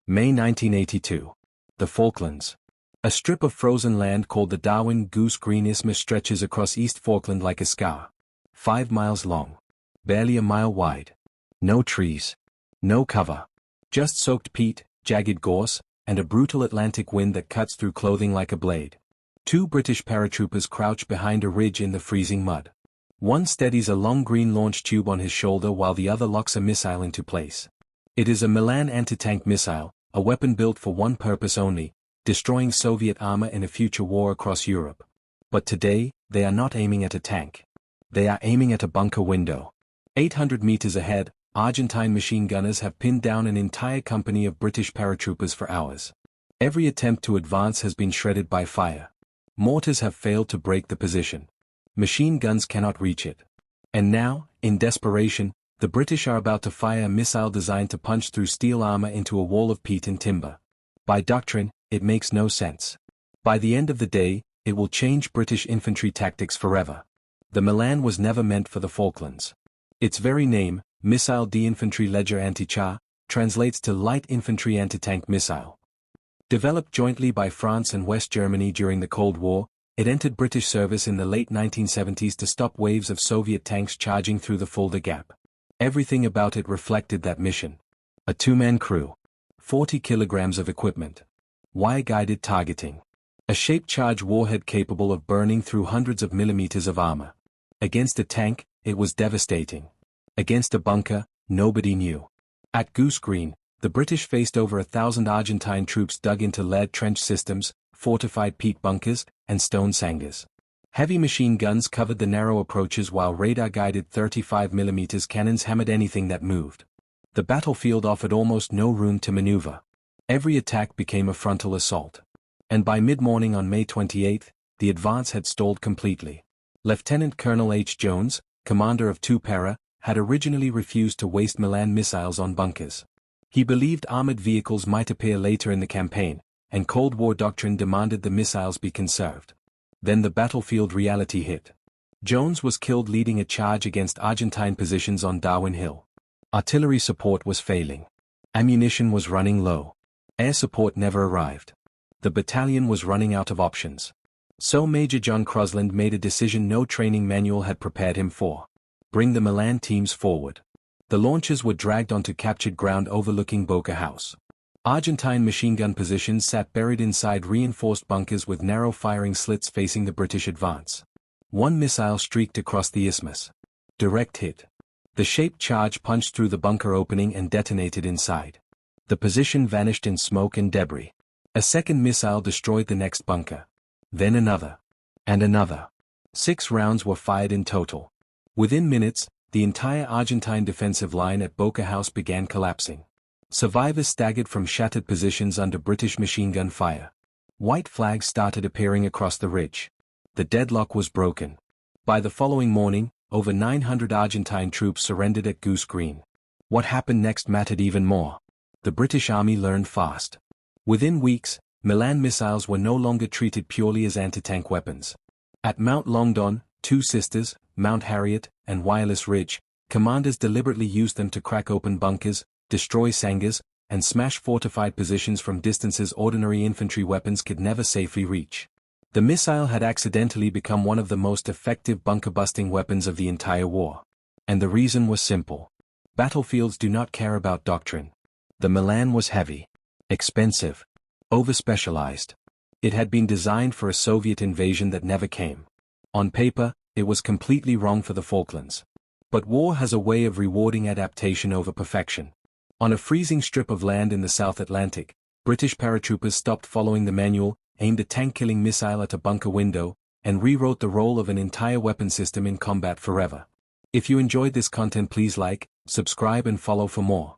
May 1982. The Falklands. A strip of frozen land called the Darwin Goose Green Isthmus stretches across East Falkland like a scar. 5 miles long. Barely a mile wide. No trees. No cover. Just soaked peat, jagged gorse, and a brutal Atlantic wind that cuts through clothing like a blade. 2 British paratroopers crouch behind a ridge in the freezing mud. One steadies a long green launch tube on his shoulder while the other locks a missile into place. It is a MILAN anti-tank missile, a weapon built for one purpose only, destroying Soviet armor in a future war across Europe. But today, they are not aiming at a tank. They are aiming at a bunker window. 800 meters ahead, Argentine machine gunners have pinned down an entire company of British paratroopers for hours. Every attempt to advance has been shredded by fire. Mortars have failed to break the position. Machine guns cannot reach it. And now, in desperation, the British are about to fire a missile designed to punch through steel armor into a wall of peat and timber. By doctrine, it makes no sense. By the end of the day, it will change British infantry tactics forever. The MILAN was never meant for the Falklands. Its very name, Missile d'Infanterie Légère Anti-Char, translates to Light Infantry Anti-Tank Missile. Developed jointly by France and West Germany during the Cold War, it entered British service in the late 1970s to stop waves of Soviet tanks charging through the Fulda Gap. Everything about it reflected that mission. A 2-man crew. 40 kilograms of equipment. Wire-guided targeting. A shape-charge warhead capable of burning through hundreds of millimeters of armor. Against a tank, it was devastating. Against a bunker, nobody knew. At Goose Green, the British faced over 1,000 Argentine troops dug into lead trench systems, fortified peat bunkers, and stone sangars. Heavy machine guns covered the narrow approaches while radar-guided 35mm cannons hammered anything that moved. The battlefield offered almost no room to maneuver. Every attack became a frontal assault. And by mid-morning on May 28, the advance had stalled completely. Lieutenant Colonel H. Jones, commander of 2 Para, had originally refused to waste MILAN missiles on bunkers. He believed armored vehicles might appear later in the campaign, and Cold War doctrine demanded the missiles be conserved. Then the battlefield reality hit. Jones was killed leading a charge against Argentine positions on Darwin Hill. Artillery support was failing. Ammunition was running low. Air support never arrived. The battalion was running out of options. So Major John Crosland made a decision no training manual had prepared him for. Bring the MILAN teams forward. The launchers were dragged onto captured ground overlooking Boca House. Argentine machine gun positions sat buried inside reinforced bunkers with narrow firing slits facing the British advance. One missile streaked across the isthmus. Direct hit. The shaped charge punched through the bunker opening and detonated inside. The position vanished in smoke and debris. A second missile destroyed the next bunker. Then another. And another. 6 rounds were fired in total. Within minutes, the entire Argentine defensive line at Boca House began collapsing. Survivors staggered from shattered positions under British machine gun fire. White flags started appearing across the ridge. The deadlock was broken. By the following morning, over 900 Argentine troops surrendered at Goose Green. What happened next mattered even more. The British Army learned fast. Within weeks, MILAN missiles were no longer treated purely as anti-tank weapons. At Mount Longdon, 2 Sisters, Mount Harriet, and Wireless Ridge, commanders deliberately used them to crack open bunkers, destroy sangars, and smash fortified positions from distances ordinary infantry weapons could never safely reach. The missile had accidentally become one of the most effective bunker-busting weapons of the entire war. And the reason was simple. Battlefields do not care about doctrine. The MILAN was heavy, expensive, over-specialized. It had been designed for a Soviet invasion that never came. On paper, it was completely wrong for the Falklands. But war has a way of rewarding adaptation over perfection. On a freezing strip of land in the South Atlantic, British paratroopers stopped following the manual, aimed a tank-killing missile at a bunker window, and rewrote the role of an entire weapon system in combat forever. If you enjoyed this content, please like, subscribe and follow for more.